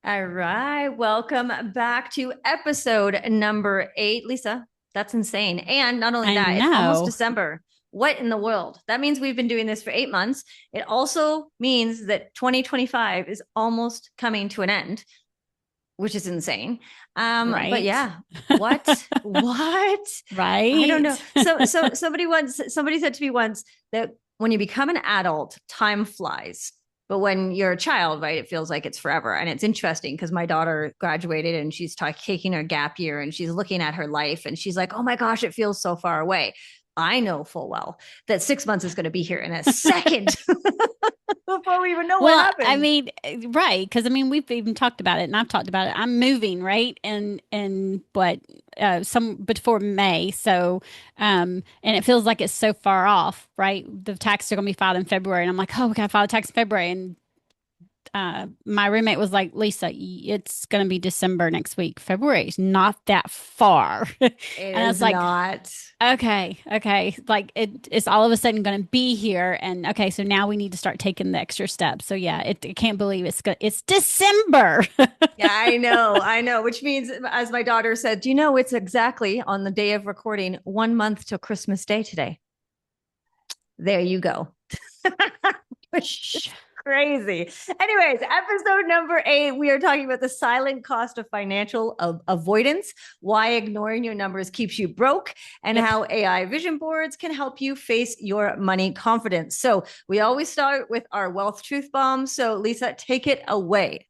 All right. Welcome back to episode number 8. Lisa, that's insane. And not only I that, it's almost know. December. What in the world? That means we've been doing this for 8 months. It also means that 2025 is almost coming to an end, which is insane. But Right. yeah, what? I don't know. Right. So somebody said to me once that when you become an adult, time flies. But when you're a child, right, it feels like it's forever. And it's interesting because my daughter graduated and she's taking her gap year and she's looking at her life and she's like, oh my gosh, it feels so far away. I know full well that 6 months is going to be here in a second before we even know what Well, happened. right, because we've even talked about it, and I've talked about it. I'm moving, right, and what some before May, so and it feels like it's so far off, right? The taxes are going to be filed in February, and I'm like, oh, we got to file the tax in February, and my roommate was like, Lisa, it's going to be December next week. February is not that far, and It I was is like, not. okay. Like it's all of a sudden going to be here, and okay, so now we need to start taking the extra steps. So yeah, I can't believe it's December. Yeah, I know. Which means, as my daughter said, do you know it's exactly on the day of recording 1 month till Christmas Day today? There you go. Which Shh. is crazy. Anyways, episode number 8, we are talking about the silent cost of financial avoidance, why ignoring your numbers keeps you broke, and Yep. how AI vision boards can help you face your money confidence. So we always start with our wealth truth bomb. So Lisa, take it away.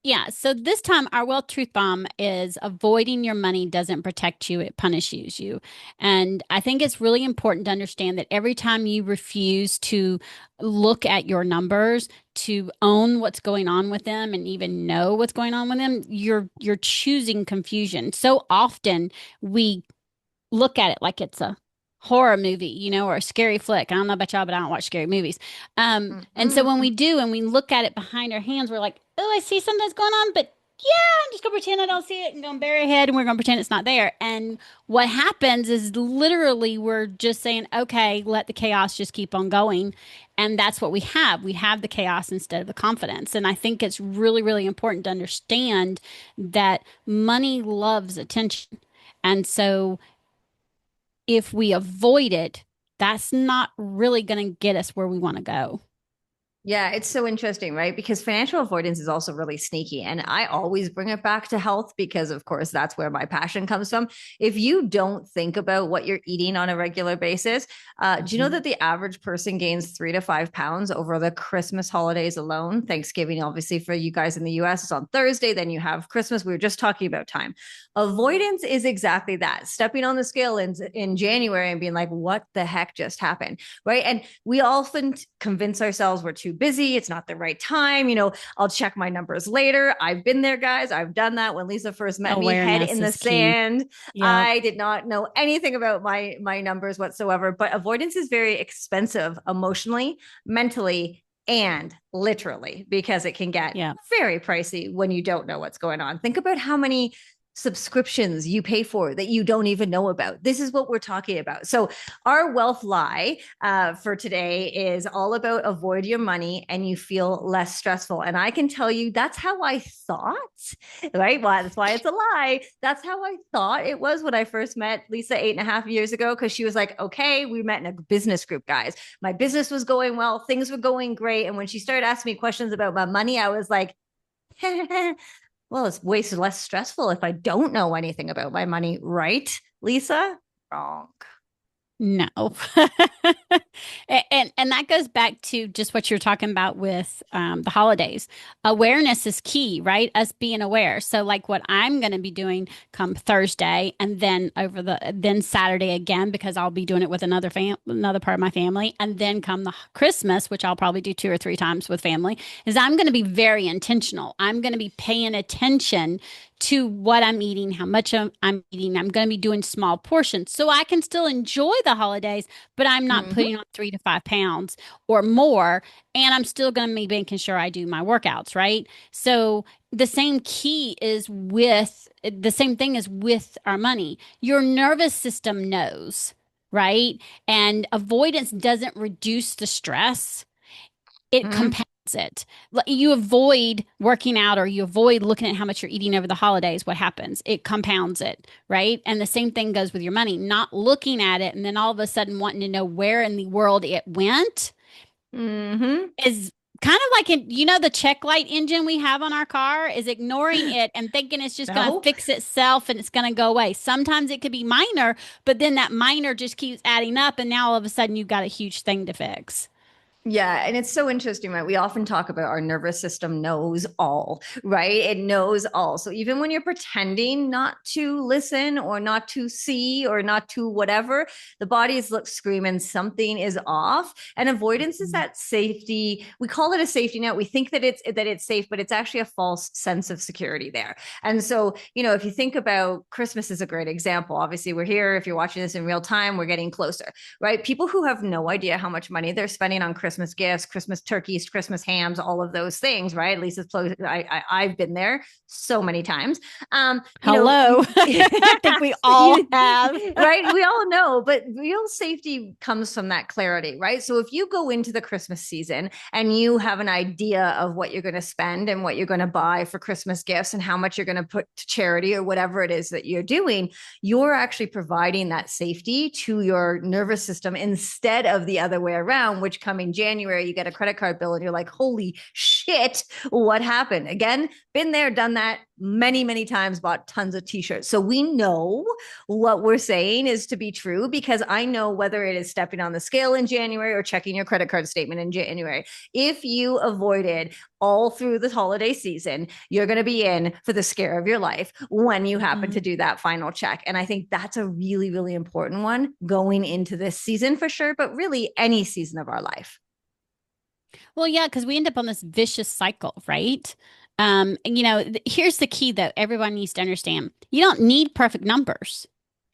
Yeah, so this time our wealth truth bomb is avoiding your money doesn't protect you, it punishes you. And I think it's really important to understand that every time you refuse to look at your numbers, to own what's going on with them and even know what's going on with them, you're choosing confusion. So often we look at it like it's a horror movie, or a scary flick. I don't know about y'all, but I don't watch scary movies. And so when we Mhm. do and we look at it behind our hands, we're like, oh, I see something's going on, but yeah, I'm just gonna pretend I don't see it and gonna bury our head and we're gonna pretend it's not there. And what happens is literally we're just saying, okay, let the chaos just keep on going. And that's what we have. We have the chaos instead of the confidence. And I think it's really, really important to understand that money loves attention. And so if we avoid it, that's not really going to get us where we want to go. Yeah, it's so interesting, right? Because financial avoidance is also really sneaky. And I always bring it back to health because, of course, that's where my passion comes from. If you don't think about what you're eating on a regular basis, do you know Mhm. that the average person gains 3 to 5 pounds over the Christmas holidays alone? Thanksgiving, obviously, for you guys in the US, is on Thursday. Then you have Christmas. We were just talking about time. Avoidance is exactly that, stepping on the scale in January and being like, what the heck just happened? Right. And we often convince ourselves we're too busy. It's not the right time. I'll check my numbers later. I've been there, guys. I've done that. When Lisa first met me, head Awareness in the is key. sand. Yep. I did not know anything about my numbers whatsoever. But avoidance is very expensive emotionally, mentally, and literally, because it can get Yep. very pricey when you don't know what's going on. Think about how many subscriptions you pay for that you don't even know about. This is what we're talking about. So, our wealth lie for today is all about avoid your money and you feel less stressful. And I can tell you that's how I thought, right? Well, that's why it's a lie. That's how I thought it was when I first met Lisa 8.5 years ago, because she was like, okay, we met in a business group, guys. My business was going well, things were going great. And when she started asking me questions about my money, I was like, well, it's way less stressful if I don't know anything about my money, right, Lisa? Wrong. No. And that goes back to just what you're talking about with the holidays. Awareness is key, right? Us being aware. So like what I'm going to be doing come Thursday and then then Saturday again because I'll be doing it with another part of my family and then come the Christmas, which I'll probably do 2 or 3 times with family, is I'm going to be very intentional. I'm going to be paying attention to what I'm eating, how much I'm eating. I'm going to be doing small portions so I can still enjoy the holidays, but I'm not Mm-hmm. putting on 3 to 5 pounds or more. And I'm still going to be making sure I do my workouts, right? So the same thing is with our money. Your nervous system knows, right? And avoidance doesn't reduce the stress, it Mm-hmm. compounds. it. You avoid working out or you avoid looking at how much you're eating over the holidays. What happens? It compounds it, right? And the same thing goes with your money. Not looking at it and then all of a sudden wanting to know where in the world it went Mm-hmm. is kind of like the check light engine we have on our car is ignoring it and thinking it's just going to No. fix itself and it's going to go away. Sometimes it could be minor, but then that minor just keeps adding up and now all of a sudden you've got a huge thing to fix. Yeah, and it's so interesting, right? We often talk about our nervous system knows all, right? It knows all. So even when you're pretending not to listen or not to see or not to whatever, the body is screaming something is off. And avoidance is that safety. We call it a safety net. We think that it's safe, but it's actually a false sense of security there. And so, if you think about Christmas is a great example. Obviously, we're here. If you're watching this in real time, we're getting closer, right? People who have no idea how much money they're spending on Christmas gifts, Christmas turkeys, Christmas hams, all of those things, right? Lisa's I've been there so many times. Hello. I think we all have. Right? We all know, but real safety comes from that clarity, right? So if you go into the Christmas season and you have an idea of what you're going to spend and what you're going to buy for Christmas gifts and how much you're going to put to charity or whatever it is that you're doing, you're actually providing that safety to your nervous system instead of the other way around, which coming January, you get a credit card bill and you're like, holy shit, what happened? Again, been there, done that many, many times, bought tons of t-shirts. So we know what we're saying is to be true because I know whether it is stepping on the scale in January or checking your credit card statement in January. If you avoided all through the holiday season, you're going to be in for the scare of your life when you happen to do that final check. And I think that's a really, really important one going into this season for sure, but really any season of our life. Well, yeah, because we end up on this vicious cycle, right? And here's the key that everyone needs to understand. You don't need perfect numbers.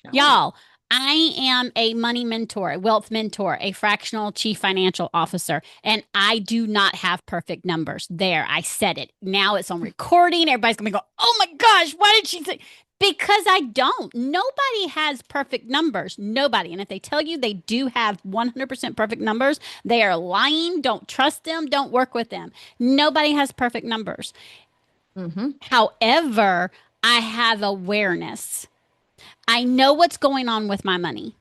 No. Y'all, I am a money mentor, a wealth mentor, a fractional chief financial officer, and I do not have perfect numbers. There, I said it. Now it's on recording. Everybody's going to go, oh my gosh, why did she say? Because I don't. Nobody has perfect numbers. Nobody. And if they tell you they do have 100% perfect numbers, they are lying. Don't trust them. Don't work with them. Nobody has perfect numbers. Mm-hmm. However, I have awareness. I know what's going on with my money.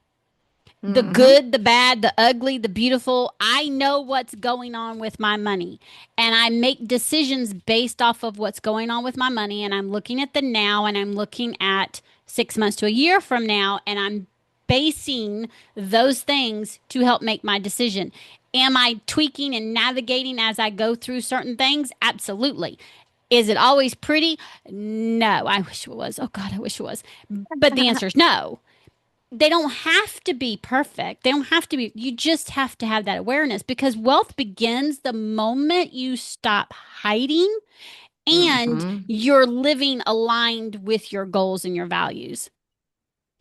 The Mm-hmm. good, the bad, the ugly, the beautiful. I know what's going on with my money. And I make decisions based off of what's going on with my money. And I'm looking at the now and I'm looking at 6 months to a year from now. And I'm basing those things to help make my decision. Am I tweaking and navigating as I go through certain things? Absolutely. Is it always pretty? No. I wish it was. Oh God, I wish it was. But the answer is no. They don't have to be perfect. They don't have to be, you just have to have that awareness because wealth begins the moment you stop hiding and Mm-hmm. you're living aligned with your goals and your values.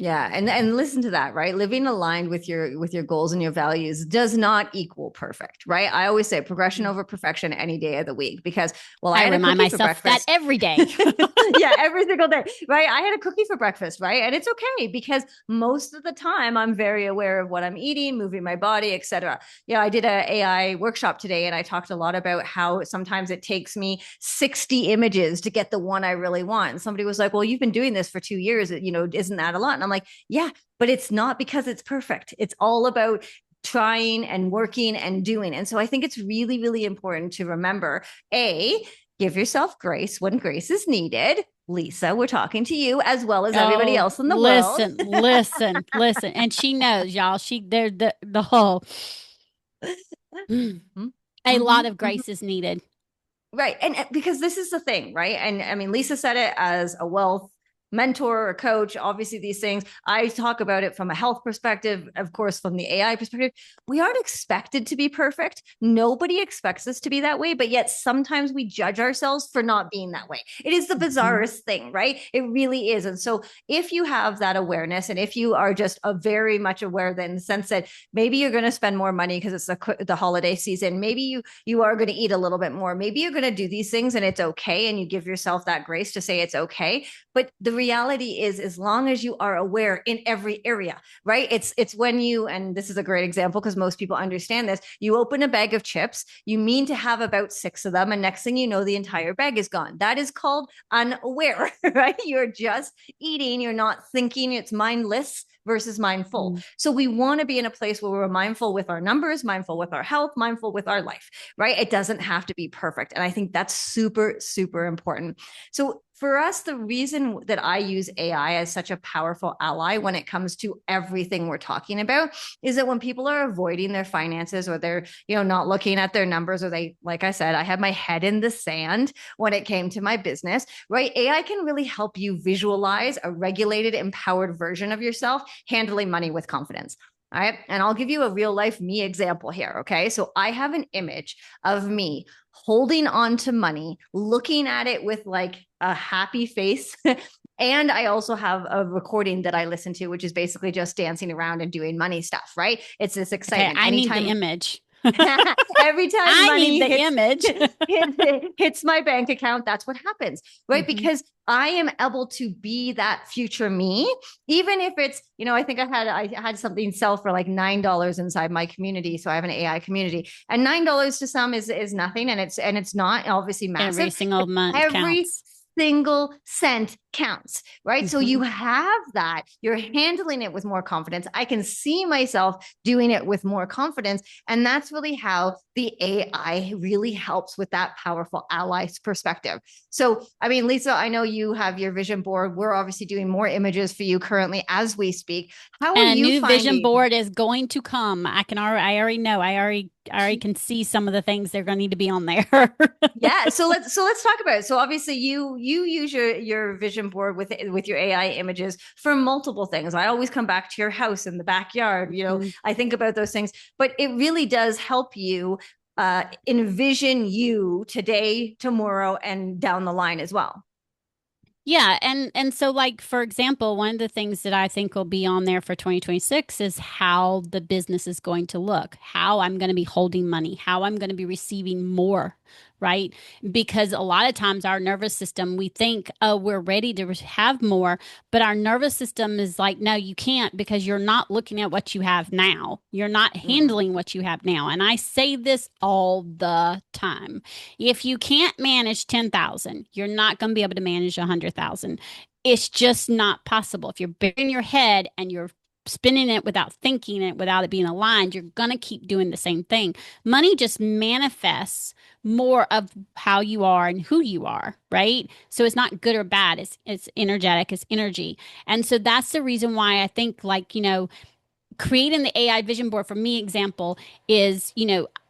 Yeah, and listen to that, right? Living aligned with your goals and your values does not equal perfect, right? I always say progression over perfection any day of the week because well, I I had a remind cookie for myself that breakfast. every day. Yeah, every single day, right? I had a cookie for breakfast, right? And it's okay because most of the time I'm very aware of what I'm eating, moving my body, etc. Yeah, I did a AI workshop today and I talked a lot about how sometimes it takes me 60 images to get the one I really want. And somebody was like, "Well, you've been doing this for 2 years, isn't that a lot?" And I'm like, yeah, but it's not because it's perfect. It's all about trying and working and doing. And so I think it's really, really important to remember give yourself grace when grace is needed. Lisa, we're talking to you as well as everybody Oh, else in the world. listen, listen, listen. And she knows, y'all. They're the whole, Mm-hmm. a lot of Mm-hmm. grace is needed. Right. And because this is the thing, right? And I mean, Lisa said it as a wealth mentor or coach. Obviously, these things, I talk about it from a health perspective, of course, from the AI perspective. We aren't expected to be perfect. Nobody expects us to be that way, but yet sometimes we judge ourselves for not being that way. It is the bizarrest thing, right? It really is. And so if you have that awareness and if you are just a very much aware that in the sense that maybe you're going to spend more money because it's the holiday season, maybe you are going to eat a little bit more, maybe you're going to do these things and it's okay and you give yourself that grace to say it's okay, but the reality is, as long as you are aware in every area, right? It's when you, and this is a great example because most people understand this, you open a bag of chips, you mean to have about 6 of them, and next thing you know, the entire bag is gone. That is called unaware, right? You're just eating, you're not thinking, it's mindless versus mindful. Mm. So we want to be in a place where we're mindful with our numbers, mindful with our health, mindful with our life, right? It doesn't have to be perfect. And I think that's super, super important. So for us, the reason that I use AI as such a powerful ally when it comes to everything we're talking about is that when people are avoiding their finances, or they're, not looking at their numbers, or they, like I said, I had my head in the sand when it came to my business, right? AI can really help you visualize a regulated, empowered version of yourself handling money with confidence. All right. And I'll give you a real life me example here. Okay. So I have an image of me holding on to money, looking at it with like a happy face. And I also have a recording that I listen to, which is basically just dancing around and doing money stuff, right? It's this Okay, excitement. I need the Anytime image. every time I need money the hits, image. hits my bank account, that's what happens, right? Hmm. Because I am able to be that future me, even if it's, I think I had something sell for like $9 inside my community. So I have an AI community, and $9 to some is nothing, and it's not obviously Every massive. single month Every counts. single cent counts, right? So Hmm. you have that. You're handling it with more confidence. I can see myself doing it with more confidence. And that's really how the AI really helps with that powerful ally's perspective. So, I mean, Lisa, I know you have your vision board. We're obviously doing more images for you currently as we speak. How are And a you new vision finding? board is going to come. I already know. I already can see some of the things they're going to need to be on there. Yeah, so let's talk about it. So obviously you use your vision board with your AI images for multiple things. I always come back to your house in the backyard. Mhm. I think about those things, but it really does help you envision you today, tomorrow, and down the line as well. Yeah, and so like for example, one of the things that I think will be on there for 2026 is how the business is going to look, how I'm going to be holding money, how I'm going to be receiving more, right? Because a lot of times our nervous system, we think, oh, we're ready to have more, but our nervous system is like, no, you can't because you're not looking at what you have now. You're not Mm. handling what you have now. And I say this all the time. If you can't manage 10,000, you're not going to be able to manage 100,000. It's just not possible. If you're burying your head and you're spinning it without thinking it, without it being aligned, you're going to keep doing the same thing. Money just manifests more of how you are and who you are, right? So it's not good or bad. It's energetic, it's energy. And so that's the reason why I think like, creating the AI vision board for me example is,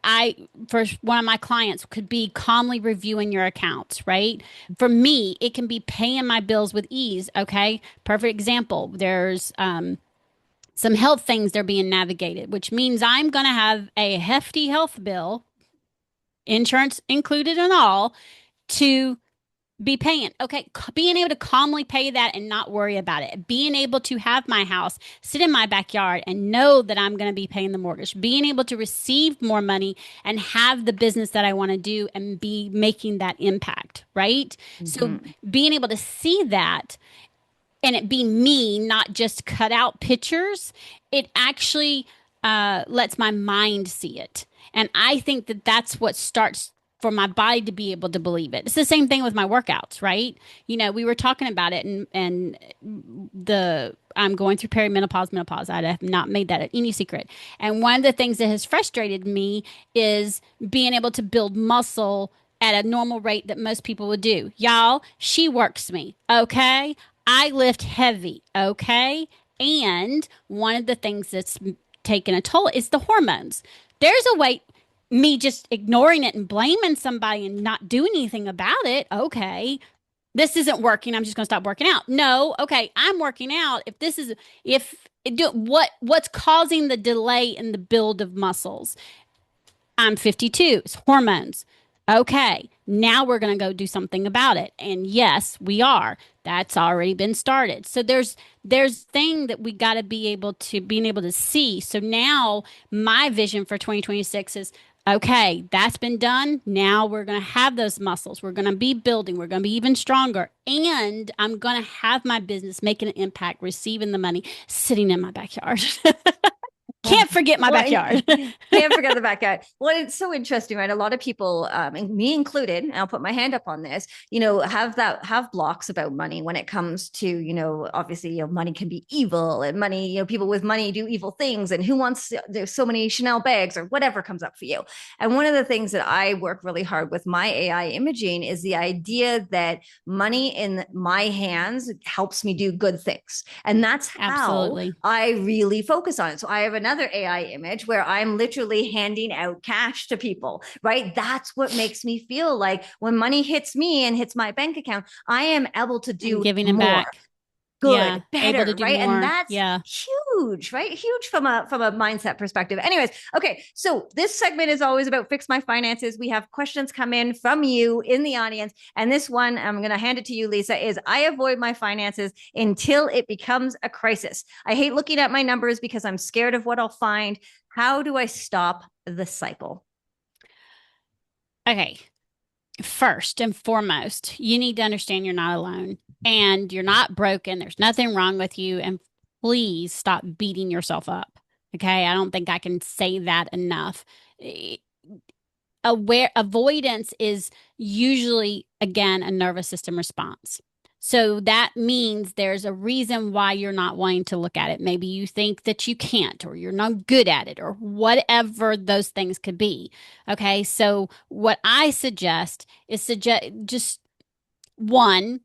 I for one of my clients could be calmly reviewing your accounts, right? For me, it can be paying my bills with ease. Okay. Perfect example. There's some health things they're being navigated, which means I'm going to have a hefty health bill, insurance included and all, to be paying. Okay, being able to calmly pay that and not worry about it. Being able to have my house, sit in my backyard and know that I'm going to be paying the mortgage. Being able to receive more money and have the business that I want to do and be making that impact, right? So Mhm. being able to see that and it be me, not just cut out pictures, it actually lets my mind see it. And I think that that's what starts for my body to be able to believe it. It's the same thing with my workouts, right? We were talking about it, and the I'm going through perimenopause, menopause. I have not made that any secret. And one of the things that has frustrated me is being able to build muscle at a normal rate that most people would do. Y'all, she works me, okay? I lift heavy, okay? And one of the things that's taken a toll is the hormones. There's a way, me just ignoring it and blaming somebody and not doing anything about it. Okay, this isn't working. I'm just going to stop working out. No, okay, I'm working out. If what's causing the delay in the build of muscles? I'm 52. It's hormones. Okay, now we're going to go do something about it. And yes, we are. That's already been started. So there's thing that we got to be able to being able to see. So now my vision for 2026 is Okay, that's been done. Now we're going to have those muscles. We're going to be building. We're going to be even stronger. And I'm going to have my business making an impact, receiving the money, sitting in my backyard. Can't forget my Well, backyard. can't forget the backyard. Well, it's so interesting, right? A lot of people, and me included, and I'll put my hand up on this, have blocks about money when it comes to, obviously, money can be evil, and money, people with money do evil things, and who wants there's so many Chanel bags or whatever comes up for you. And one of the things that I work really hard with my AI imaging is the idea that money in my hands helps me do good things. And that's how Absolutely. I really focus on it. So I have another AI image where I'm literally handing out cash to people, right? That's what makes me feel like when money hits me and hits my bank account, I am able to And do giving it more, back. Yeah. good, Able to better, do right? And more. that's Yeah. huge, right? Huge from a mindset perspective. Anyways, okay, so this segment is always about fix my finances. We have questions come in from you in the audience, and this one I'm going to hand it to you, Lisa. Is I avoid my finances until it becomes a crisis. I hate looking at my numbers because I'm scared of what I'll find. How do I stop the cycle? Okay. First and foremost, you need to understand you're not alone and you're not broken. There's nothing wrong with you. And please stop beating yourself up. Okay. I don't think I can say that enough. Eh, avoidance is usually, again, a nervous system response. So that means there's a reason why you're not wanting to look at it. Maybe you think that you can't, or you're not good at it, or whatever those things could be. Okay. So what I suggest is just one,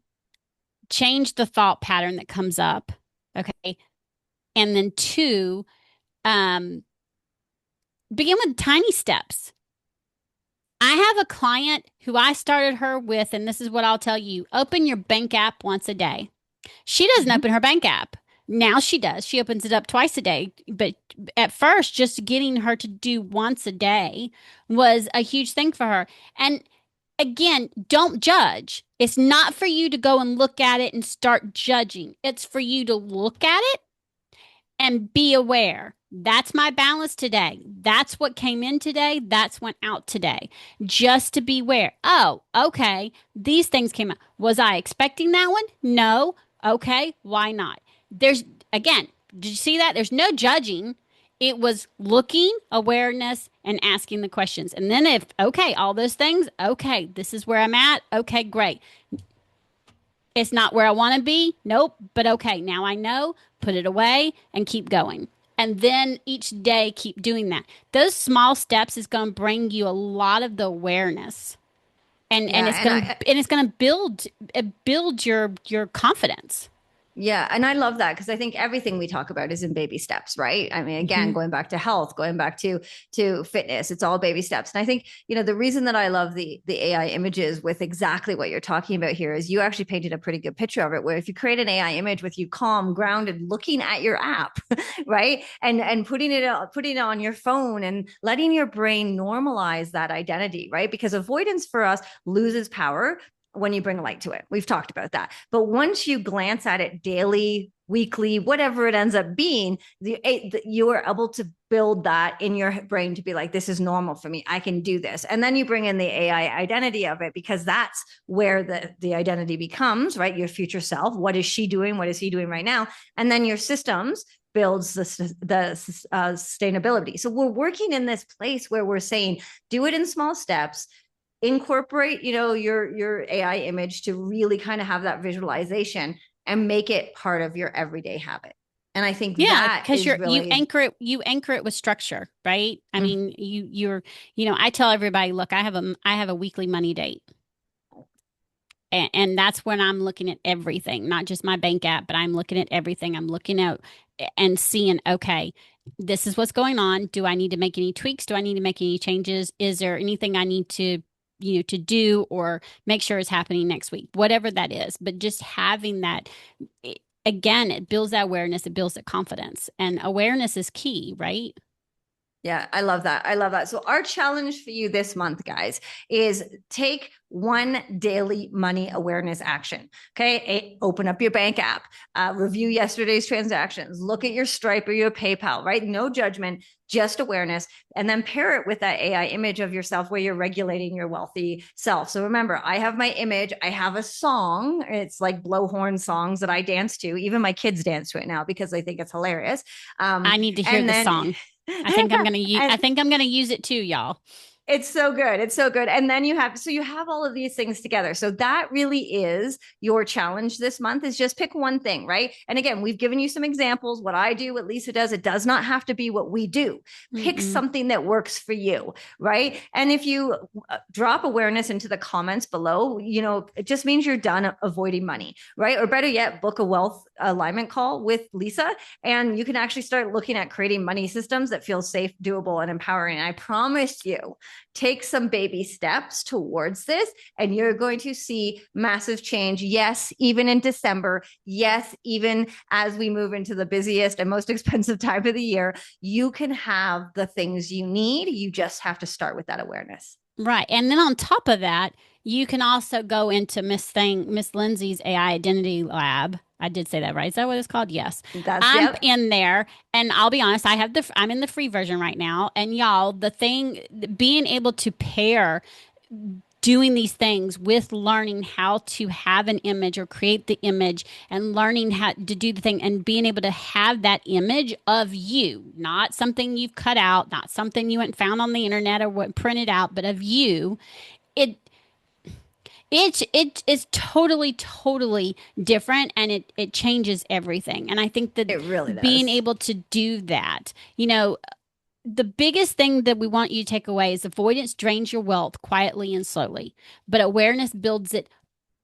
change the thought pattern that comes up. Okay. And then two, um, begin with tiny steps. I have a client who I started her with, and this is what I'll tell you: open your bank app once a day. She doesn't Mm-hmm. open her bank app. Now she does. She opens it up twice a day. But at first, just getting her to do once a day was a huge thing for her. And again, don't judge. It's not for you to go and look at it and start judging. It's for you to look at it and be aware. That's my balance today. That's what came in today. That's went out today. Just to be aware. Oh, okay. These things came out. Was I expecting that one? No. Okay. Why not? There's, again, did you see that? There's no judging. It was looking, awareness, and asking the questions. And then if, okay, all those things, okay, this is where I'm at. Okay, great. It's not where I want to be. Nope. But okay, now I know, put it away and keep going. And then each day keep doing that. Those small steps is going to bring you a lot of the awareness. And Yeah, it's going to build your confidence. Yeah, and I love that because I think everything we talk about is in baby steps, right? I mean, again, Mhm. going back to health, going back to fitness, it's all baby steps. And I think, the reason that I love the AI images with exactly what you're talking about here is you actually painted a pretty good picture of it where if you create an AI image with you calm, grounded, looking at your app, right? And putting it on your phone and letting your brain normalize that identity, right? Because avoidance for us loses power when you bring light to it. We've talked about that. But once you glance at it daily, weekly, whatever it ends up being, you are able to build that in your brain to be like, this is normal for me. I can do this. And then you bring in the AI identity of it because that's where the identity becomes, right? Your future self. What is she doing? What is he doing right now? And then your systems builds the sustainability. So we're working in this place where we're saying, do it in small steps, incorporate your AI image to really kind of have that visualization and make it part of your everyday habit. And I think Yeah, that because is you really anchor it with structure, right? I mm, mean, I tell everybody, look, I have a weekly money date. And that's when I'm looking at everything, not just my bank app, but I'm looking at everything. I'm looking at and seeing, okay, this is what's going on. Do I need to make any tweaks? Do I need to make any changes? Is there anything I need to do or make sure is happening next week? Whatever that is. But just having that, again, it builds that awareness, it builds that confidence. And awareness is key, right? Yeah, I love that. I love that. So, our challenge for you this month, guys, is take one daily money awareness action. Okay. Open up your bank app, review yesterday's transactions, look at your Stripe or your PayPal, right? No judgment, just awareness. And then pair it with that AI image of yourself where you're regulating your wealthy self. So, remember, I have my image, I have a song. It's like blowhorn songs that I dance to. Even my kids dance to it now because they think it's hilarious. I need to hear And the then, song. I think I'm gonna use. I and think I'm gonna use it too, y'all. it's so good. It's so good. And then you have all of these things together. So that really is your challenge this month is just pick one thing, right? And again, we've given you some examples, what I do, what Lisa does. It does not have to be what we do. Pick Mm-mm. something that works for you, right? And if you drop awareness into the comments below, it just means you're done avoiding money, right? Or better yet, book a wealth alignment call with Lisa and you can actually start looking at creating money systems that feel safe, doable, and empowering. And I promise you, take some baby steps towards this, and you're going to see massive change. Yes, even in December. Yes, even as we move into the busiest and most expensive time of the year, you can have the things you need. You just have to start with that awareness. Right. And then on top of that, you can also go into Miss Lindsay's AI Identity Lab. I did say that right. Is that what it's called? Yes. That's, I'm yep. in there and I'll be honest, I'm in the free version right now. And y'all, being able to pair doing these things with learning how to have an image or create the image and learning how to do the thing and being able to have that image of you, not something you've cut out, not something you went found on the internet or what printed out, but of you. It it's totally different and it changes everything. And I think that It really being does. able to do that, the biggest thing that we want you to take away is avoidance drains your wealth quietly and slowly, but awareness builds it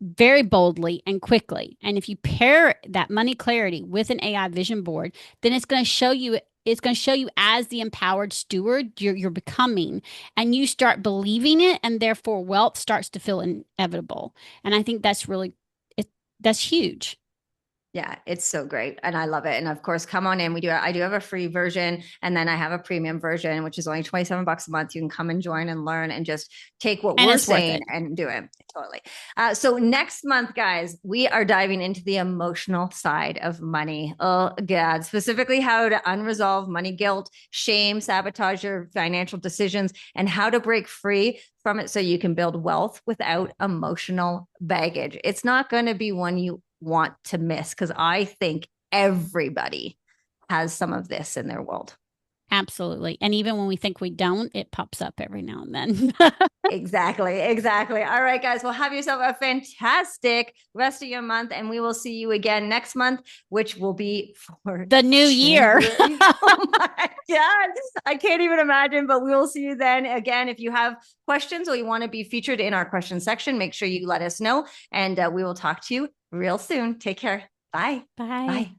very boldly and quickly. And if you pair that money clarity with an AI vision board, then it's going to show you as the empowered steward you're becoming, and you start believing it, and therefore wealth starts to feel inevitable. And I think that's huge. Yeah, it's so great. And I love it. And of course, come on in. I do have a free version and then I have a premium version, which is only $27 a month. You can come and join and learn and just take what And we're it's worth saying it. and do it. Totally. So next month, guys, we are diving into the emotional side of money. Oh God, specifically how to unresolve money guilt, shame, sabotage your financial decisions, and how to break free from it so you can build wealth without emotional baggage. It's not going to be one you want to miss because I think everybody has some of this in their world. Absolutely. And even when we think we don't, it pops up every now and then. Exactly. Exactly. All right, guys. Well, have yourself a fantastic rest of your month, and we will see you again next month, which will be for The new year. January. Oh my God. I can't even imagine, but we will see you then. Again, if you have questions or you want to be featured in our question section, make sure you let us know, and we will talk to you real soon. Take care. Bye. Bye. Bye.